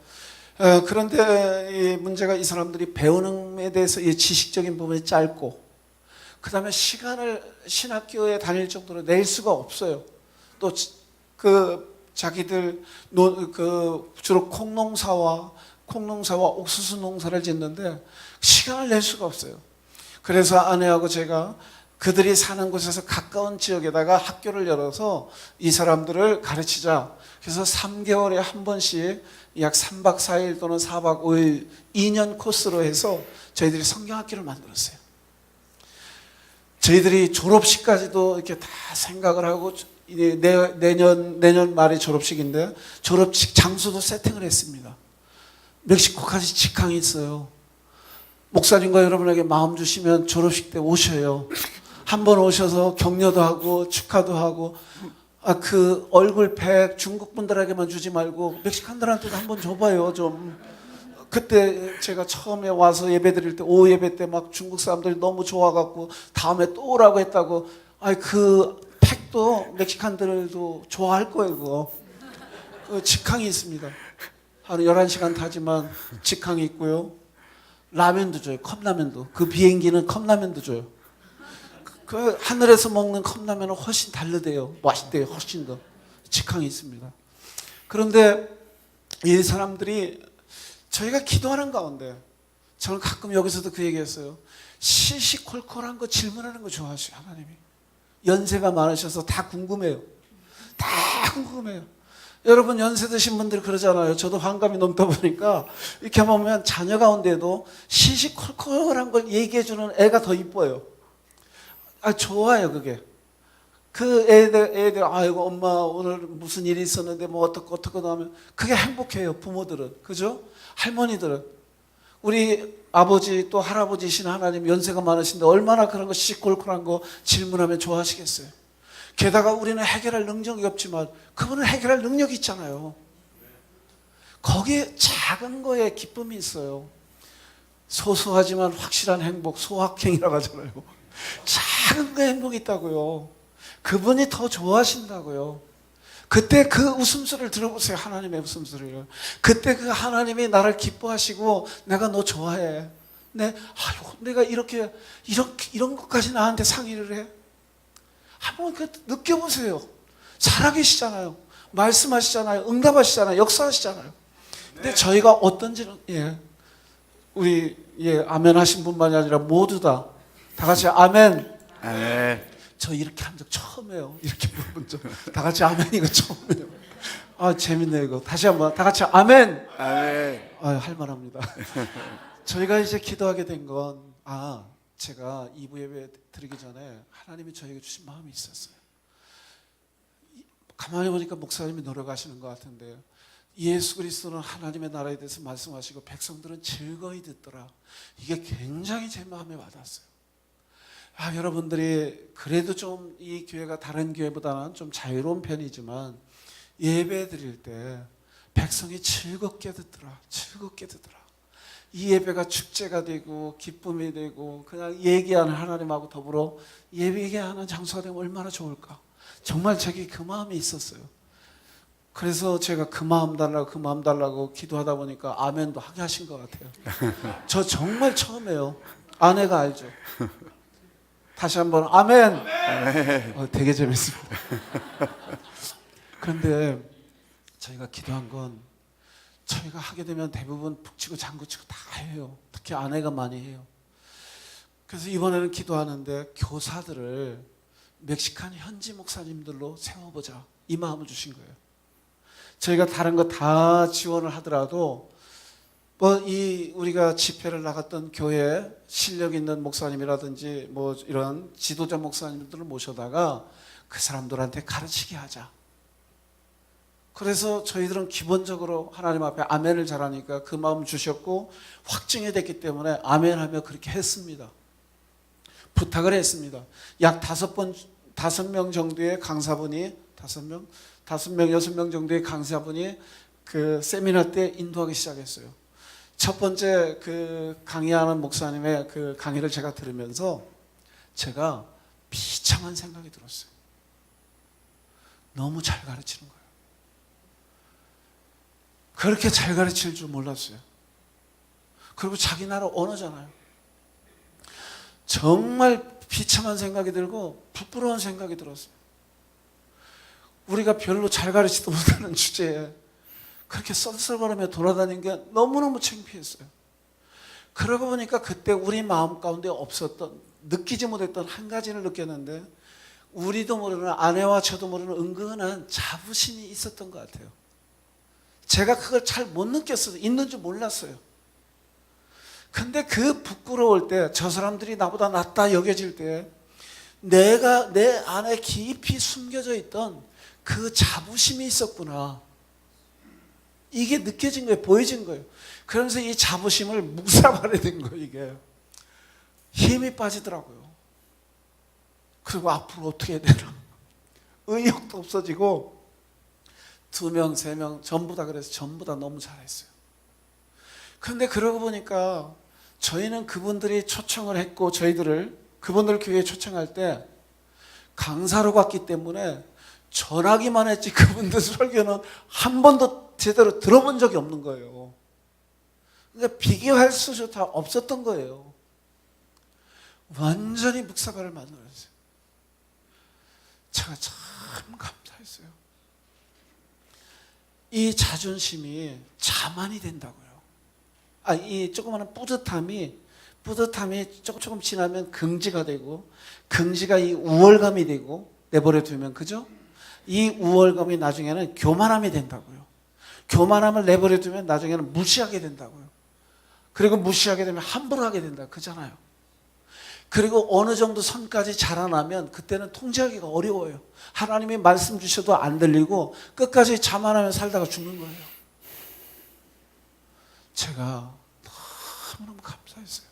그런데 문제가 이 사람들이 배우는 데 대해서 이 지식적인 부분이 짧고, 그 다음에 시간을 신학교에 다닐 정도로 낼 수가 없어요. 또 자기들 주로 콩농사와 옥수수 농사를 짓는데 시간을 낼 수가 없어요. 그래서 아내하고 제가 그들이 사는 곳에서 가까운 지역에다가 학교를 열어서 이 사람들을 가르치자. 그래서 3개월에 한 번씩 약 3박 4일 또는 4박 5일 2년 코스로 해서 저희들이 성경학교를 만들었어요. 저희들이 졸업식까지도 이렇게 다 생각을 하고, 내년 말이 졸업식인데 졸업식 장소도 세팅을 했습니다. 멕시코까지 직항이 있어요. 목사님과 여러분에게 마음 주시면 졸업식 때 오셔요. 한번 오셔서 격려도 하고 축하도 하고, 그 얼굴 팩 중국 분들에게만 주지 말고 멕시칸들한테도 한번 줘봐요 좀. 그때 제가 처음에 와서 예배 드릴 때 오후 예배 때 막 중국 사람들이 너무 좋아갖고 다음에 또 오라고 했다고. 그 팩도 멕시칸들도 좋아할 거예요. 그거. 직항이 있습니다. 한 11시간 타지만 직항이 있고요. 라면도 줘요. 컵라면도. 그 비행기는 컵라면도 줘요. 그 하늘에서 먹는 컵라면은 훨씬 다르대요. 맛있대요. 훨씬 더. 직항이 있습니다. 그런데 이 사람들이 저희가 기도하는 가운데, 저는 가끔 여기서도 그 얘기했어요. 시시콜콜한 거 질문하는 거 좋아하셔요. 하나님이. 연세가 많으셔서 다 궁금해요. 다 궁금해요. 여러분 연세 드신 분들 그러잖아요. 저도 환감이 넘다 보니까 이렇게 보면 자녀 가운데도 시시콜콜한 걸 얘기해주는 애가 더 이뻐요. 좋아요 그게. 그 애들 아이고 엄마 오늘 무슨 일이 있었는데 뭐 어떻게 하면 그게 행복해요. 부모들은. 그죠? 할머니들은. 우리 아버지 또 할아버지신 하나님 연세가 많으신데 얼마나 그런 거 시시콜콜한 거 질문하면 좋아하시겠어요. 게다가 우리는 해결할 능력이 없지만 그분은 해결할 능력이 있잖아요. 거기에 작은 거에 기쁨이 있어요. 소소하지만 확실한 행복, 소확행이라고 하잖아요. 작은 거에 행복이 있다고요. 그분이 더 좋아하신다고요. 그때 그 웃음소리를 들어보세요. 하나님의 웃음소리를. 그때 그 하나님이 나를 기뻐하시고 내가 너 좋아해. 내가 이런 것까지 나한테 상의를 해. 한번 느껴보세요. 살아계시잖아요. 말씀하시잖아요. 응답하시잖아요. 역사하시잖아요. 근데 저희가 어떤지는, 우리, 아멘 하신 분만이 아니라 모두 다 같이 아멘. 아멘. 저 이렇게 한 적 처음이에요. 이렇게 물어본 적. 다 같이 아멘 이거 처음이에요. 재밌네요 이거. 다시 한번 다 같이 아멘. 아멘. 할만합니다. 저희가 이제 기도하게 된 건, 제가 2부 예배 드리기 전에 하나님이 저에게 주신 마음이 있었어요. 가만히 보니까 목사님이 노력하시는 것 같은데요. 예수 그리스도는 하나님의 나라에 대해서 말씀하시고 백성들은 즐거이 듣더라. 이게 굉장히 제 마음에 와닿았어요. 여러분들이 그래도 좀 이 교회가 다른 교회보다는 좀 자유로운 편이지만 예배 드릴 때 백성이 즐겁게 듣더라. 즐겁게 듣더라. 이 예배가 축제가 되고 기쁨이 되고 그냥 얘기하는 하나님하고 더불어 예배하는 장소가 되면 얼마나 좋을까. 정말 제게 그 마음이 있었어요. 그래서 제가 그 마음 달라고 기도하다 보니까 아멘도 하게 하신 것 같아요. 저 정말 처음이에요. 아내가 알죠. 다시 한번 아멘. 되게 재밌습니다. 그런데 저희가 기도한 건 저희가 하게 되면 대부분 북치고 장구치고 다 해요. 특히 아내가 많이 해요. 그래서 이번에는 기도하는데 교사들을 멕시칸 현지 목사님들로 세워보자. 이 마음을 주신 거예요. 저희가 다른 거 다 지원을 하더라도 우리가 집회를 나갔던 교회 실력 있는 목사님이라든지 이런 지도자 목사님들을 모셔다가 그 사람들한테 가르치게 하자. 그래서 저희들은 기본적으로 하나님 앞에 아멘을 잘하니까 그 마음 주셨고 확증이 됐기 때문에 아멘하며 그렇게 했습니다. 부탁을 했습니다. 약 5명 정도의 강사분이 6명 정도의 강사분이 그 세미나 때 인도하기 시작했어요. 첫 번째 그 강의하는 목사님의 그 강의를 제가 들으면서 제가 비참한 생각이 들었어요. 너무 잘 가르치는 거예요. 그렇게 잘 가르칠 줄 몰랐어요. 그리고 자기 나라 언어잖아요. 정말 비참한 생각이 들고 부끄러운 생각이 들었어요. 우리가 별로 잘 가르치도 못하는 주제에 그렇게 썰썰거리며 돌아다니는 게 너무너무 창피했어요. 그러고 보니까 그때 우리 마음 가운데 없었던, 느끼지 못했던 한 가지를 느꼈는데, 우리도 모르는, 아내와 저도 모르는 은근한 자부심이 있었던 것 같아요. 제가 그걸 잘 못 느꼈어요. 있는 줄 몰랐어요. 근데 그 부끄러울 때, 저 사람들이 나보다 낫다 여겨질 때, 내가 내 안에 깊이 숨겨져 있던 그 자부심이 있었구나. 이게 느껴진 거예요. 보여진 거예요. 그러면서 이 자부심을 묵살하게 된 거예요. 이게 힘이 빠지더라고요. 그리고 앞으로 어떻게 해야 되나, 의욕도 없어지고, 2명, 3명 전부 다 그래서 전부 다 너무 잘했어요. 그런데 그러고 보니까 저희는 그분들이 초청을 했고, 그분들 교회에 초청할 때 강사로 갔기 때문에 전하기만 했지 그분들 설교는 한 번도 제대로 들어본 적이 없는 거예요. 그러니까 비교할 수조차 없었던 거예요. 완전히 묵사발을 만들었어요. 제가 참 감사했어요. 이 자존심이 자만이 된다고요. 이 조그마한 뿌듯함이 조금 지나면 긍지가 되고, 긍지가 이 우월감이 되고, 내버려 두면, 그죠? 이 우월감이 나중에는 교만함이 된다고요. 교만함을 내버려 두면 나중에는 무시하게 된다고요. 그리고 무시하게 되면 함부로 하게 된다. 그잖아요. 그리고 어느 정도 선까지 자라나면 그때는 통제하기가 어려워요. 하나님이 말씀 주셔도 안 들리고 끝까지 자만하며 살다가 죽는 거예요. 제가 너무너무 감사했어요.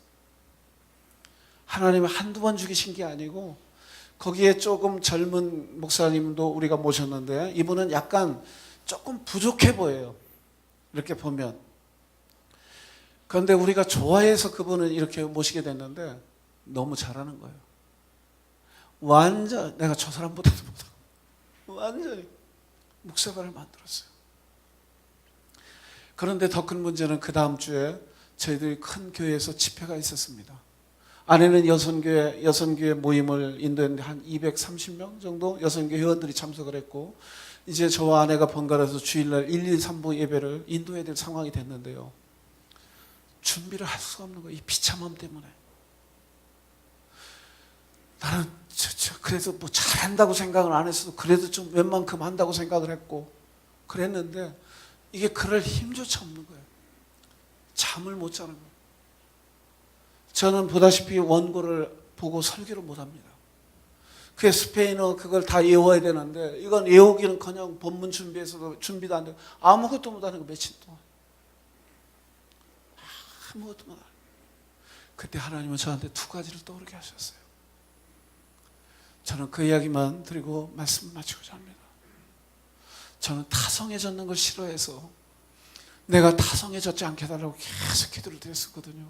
하나님은 한두 번 죽이신 게 아니고, 거기에 조금 젊은 목사님도 우리가 모셨는데, 이분은 약간 조금 부족해 보여요. 이렇게 보면. 그런데 우리가 좋아해서 그분을 이렇게 모시게 됐는데 너무 잘하는 거예요. 완전 내가 저 사람보다도 못하고 완전히 묵사발을 만들었어요. 그런데 더 큰 문제는 그 다음 주에 저희들이 큰 교회에서 집회가 있었습니다. 아내는 여선교회 모임을 인도했는데 한 230명 정도 여선교회 회원들이 참석을 했고, 이제 저와 아내가 번갈아서 주일날 1, 2, 3부 예배를 인도해야 될 상황이 됐는데요. 준비를 할 수가 없는 거예요. 이 비참함 때문에. 나는 그래도 뭐 잘한다고 생각을 안 했어도 그래도 좀 웬만큼 한다고 생각을 했고 그랬는데, 이게 그럴 힘조차 없는 거예요. 잠을 못 자는 거예요. 저는 보다시피 원고를 보고 설교를 못 합니다. 그게 스페인어 그걸 다 외워야 되는데, 이건 외우기는 그냥 본문 준비해서도 준비도 안 되고 아무것도 못 하는 거 며칠 동안. 아무것도 못 하는. 그때 하나님은 저한테 2가지를 떠오르게 하셨어요. 저는 그 이야기만 드리고 말씀 마치고자 합니다. 저는 타성해졌는 걸 싫어해서 내가 타성해졌지 않게 해달라고 계속 기도를 드렸었거든요.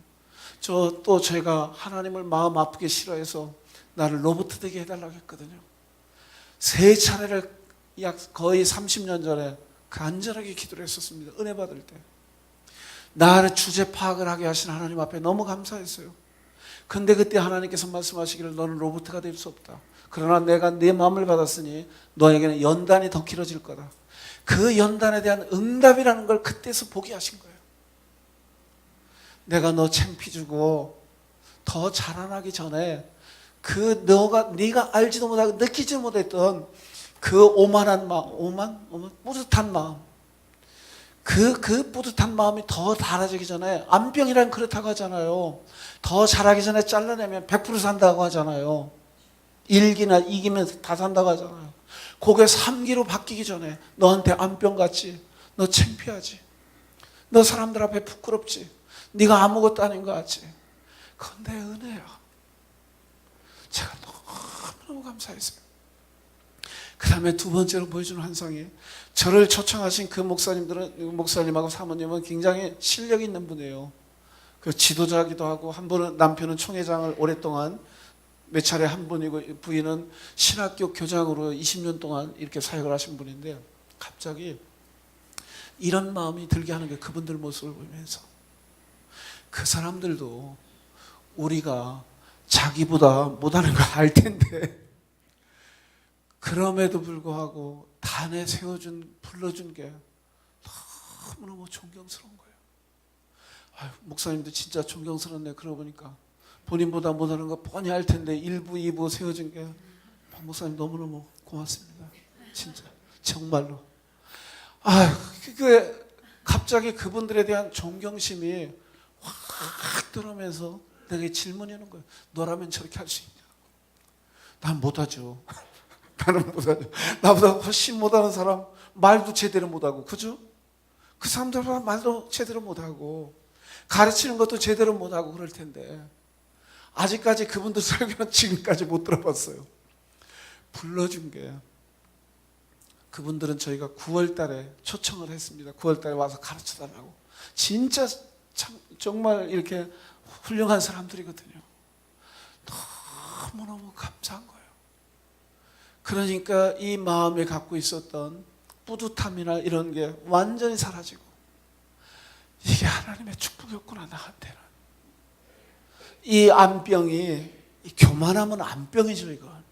또 제가 하나님을 마음 아프게 싫어해서 나를 로봇 되게 해달라고 했거든요. 3차례를 약 거의 30년 전에 간절하게 기도를 했었습니다. 은혜 받을 때. 나를 주제 파악을 하게 하신 하나님 앞에 너무 감사했어요. 근데 그때 하나님께서 말씀하시기를 너는 로봇가 될 수 없다. 그러나 내가 네 마음을 받았으니 너에게는 연단이 더 길어질 거다. 그 연단에 대한 응답이라는 걸 그때서 보게 하신 거예요. 내가 너 창피 주고 더 자라나기 전에 네가 알지도 못하고 느끼지 못했던 그 오만한 마음, 뿌듯한 마음, 그 뿌듯한 마음이 더 달아지기 전에, 암병이란 그렇다고 하잖아요. 더 자라기 전에 잘라내면 100% 산다고 하잖아요. 일기나 이기면서 다 산다고 하잖아요. 그게 3기로 바뀌기 전에 너한테 안병 같지? 너 창피하지? 너 사람들 앞에 부끄럽지? 네가 아무것도 아닌 것 같지? 그건 내 은혜야. 제가 너무너무 감사했어요. 그 다음에 두 번째로 보여주는 환상이, 저를 초청하신 그 목사님하고 사모님은 굉장히 실력 있는 분이에요. 그 지도자기도 하고, 한 분은 남편은 총회장을 오랫동안 몇 차례 한 분이고, 부인은 신학교 교장으로 20년 동안 이렇게 사역을 하신 분인데, 갑자기 이런 마음이 들게 하는 게 그분들 모습을 보면서, 그 사람들도 우리가 자기보다 못하는 걸 알 텐데 그럼에도 불구하고 단에 세워준, 불러준 게 너무너무 존경스러운 거예요. 아유, 목사님도 진짜 존경스럽네. 그러고 보니까 본인보다 못하는 거 뻔히 알 텐데 1부, 2부 세워준 게, 목사님 너무너무 고맙습니다. 진짜 정말로. 아유, 그 갑자기 그분들에 대한 존경심이 확 들어오면서 내게 질문이 오는 거예요. 너라면 저렇게 할 수 있냐? 난 못하죠. 나는 못하죠. 나보다 훨씬 못하는 사람, 말도 제대로 못하고, 그죠? 그 사람들보다 말도 제대로 못하고, 가르치는 것도 제대로 못하고 그럴 텐데, 아직까지 그분들 설교는 지금까지 못 들어봤어요. 불러준 게, 그분들은 저희가 9월 달에 초청을 했습니다. 9월 달에 와서 가르쳐 달라고. 진짜 참 정말 이렇게 훌륭한 사람들이거든요. 너무너무 감사한 거예요. 그러니까 이 마음에 갖고 있었던 뿌듯함이나 이런 게 완전히 사라지고, 이게 하나님의 축복이었구나 나한테는. 이 안병이, 이 교만함은 안병이죠. 이건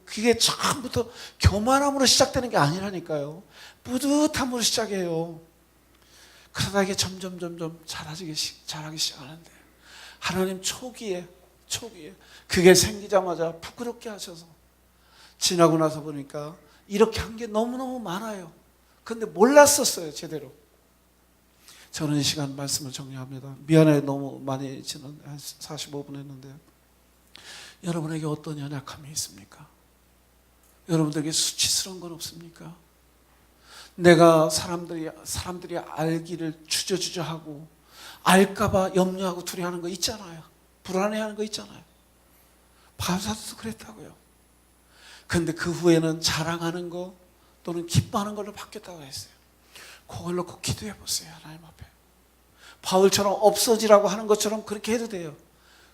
그게 처음부터 교만함으로 시작되는 게 아니라니까요. 뿌듯함으로 시작해요. 그러다 이게 점점 잘하기 시작하는데, 하나님 초기에 그게 생기자마자 부끄럽게 하셔서, 지나고 나서 보니까 이렇게 한 게 너무너무 많아요. 그런데 몰랐었어요, 제대로. 저는 이 시간 말씀을 정리합니다. 미안해, 너무 많이 지난, 한 45분 했는데, 여러분에게 어떤 연약함이 있습니까? 여러분들에게 수치스러운 건 없습니까? 내가 사람들이 알기를 주저하고, 알까봐 염려하고 두려워하는 거 있잖아요. 불안해하는 거 있잖아요. 바울사도도 그랬다고요. 그런데 그 후에는 자랑하는 거 또는 기뻐하는 걸로 바뀌었다고 했어요. 그걸로 꼭 기도해 보세요. 하나님 앞에. 바울처럼 없어지라고 하는 것처럼 그렇게 해도 돼요.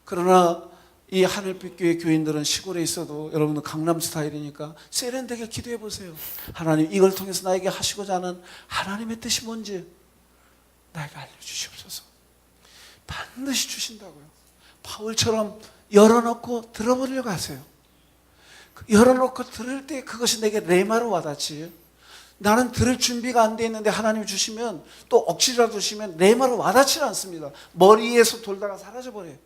그러나 이 하늘빛 교회 교인들은 시골에 있어도, 여러분은 강남 스타일이니까 세련되게 기도해 보세요. 하나님, 이걸 통해서 나에게 하시고자 하는 하나님의 뜻이 뭔지 나에게 알려주시옵소서. 반드시 주신다고요. 바울처럼 열어놓고 들어보려고 하세요. 열어놓고 들을 때 그것이 내게 레마로 와닿지, 나는 들을 준비가 안 돼 있는데 하나님이 주시면, 또 억지라도 주시면 레마로 와닿지 않습니다. 머리에서 돌다가 사라져버려요.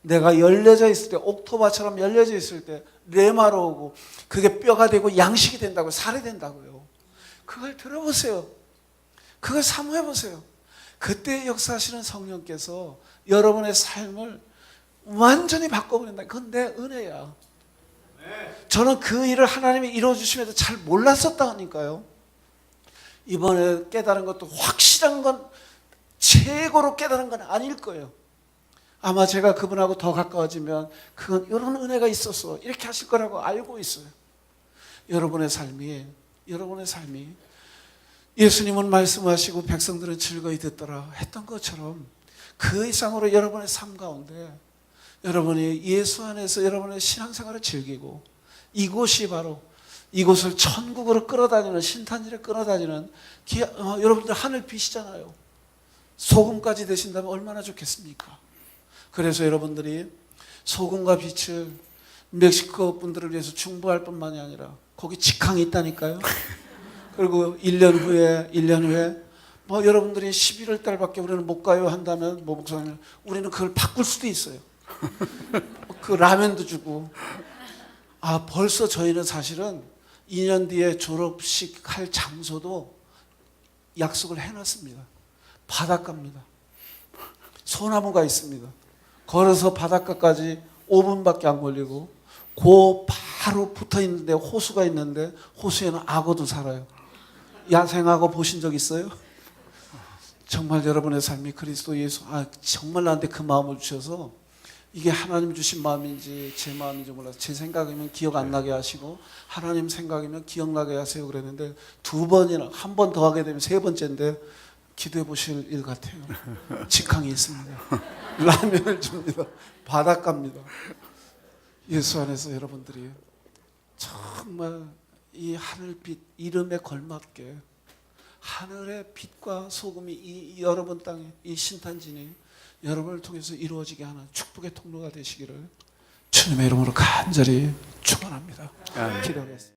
내가 열려져 있을 때, 옥토바처럼 열려져 있을 때 레마로 오고, 그게 뼈가 되고 양식이 된다고요. 살이 된다고요. 그걸 들어보세요. 그걸 사모해보세요. 그때 역사하시는 성령께서 여러분의 삶을 완전히 바꿔버린다. 그건 내 은혜야. 저는 그 일을 하나님이 이루어주시면서 잘 몰랐었다니까요. 이번에 깨달은 것도 확실한 건, 최고로 깨달은 건 아닐 거예요. 아마 제가 그분하고 더 가까워지면 그건 이런 은혜가 있었어, 이렇게 하실 거라고 알고 있어요. 여러분의 삶이 예수님은 말씀하시고 백성들은 즐거이 듣더라 했던 것처럼, 그 이상으로 여러분의 삶 가운데 여러분이 예수 안에서 여러분의 신앙생활을 즐기고, 이곳이 바로, 이곳을 천국으로 끌어다니는, 신탄지를 끌어다니는 여러분들 하늘빛이잖아요. 소금까지 되신다면 얼마나 좋겠습니까? 그래서 여러분들이 소금과 빛을 멕시코 분들을 위해서 중보할 뿐만이 아니라, 거기 직항이 있다니까요. 그리고 1년 후에 여러분들이 11월 달밖에 우리는 못 가요 한다면, 목사님, 우리는 그걸 바꿀 수도 있어요. 그 라면도 주고. 벌써 저희는 사실은 2년 뒤에 졸업식 할 장소도 약속을 해놨습니다. 바닷가입니다. 소나무가 있습니다. 걸어서 바닷가까지 5분밖에 안 걸리고, 그 바로 붙어 있는데 호수가 있는데 호수에는 악어도 살아요. 야생악어 보신 적 있어요? 정말 여러분의 삶이 그리스도 예수, 정말 나한테 그 마음을 주셔서 이게 하나님 주신 마음인지 제 마음인지 몰라서 제 생각이면 기억 안 나게 하시고 하나님 생각이면 기억나게 하세요 그랬는데 2번이나 한 번 더 하게 되면 3번째인데 기도해 보실 일 같아요. 직항이 있습니다. 라면을 줍니다. 바닷가입니다. 예수 안에서 여러분들이 정말 이 하늘빛 이름에 걸맞게 하늘의 빛과 소금이 이 여러분 땅에 이 신탄진이 여러분을 통해서 이루어지게 하는 축복의 통로가 되시기를 주님의 이름으로 간절히 축원합니다. 기도하겠습니다.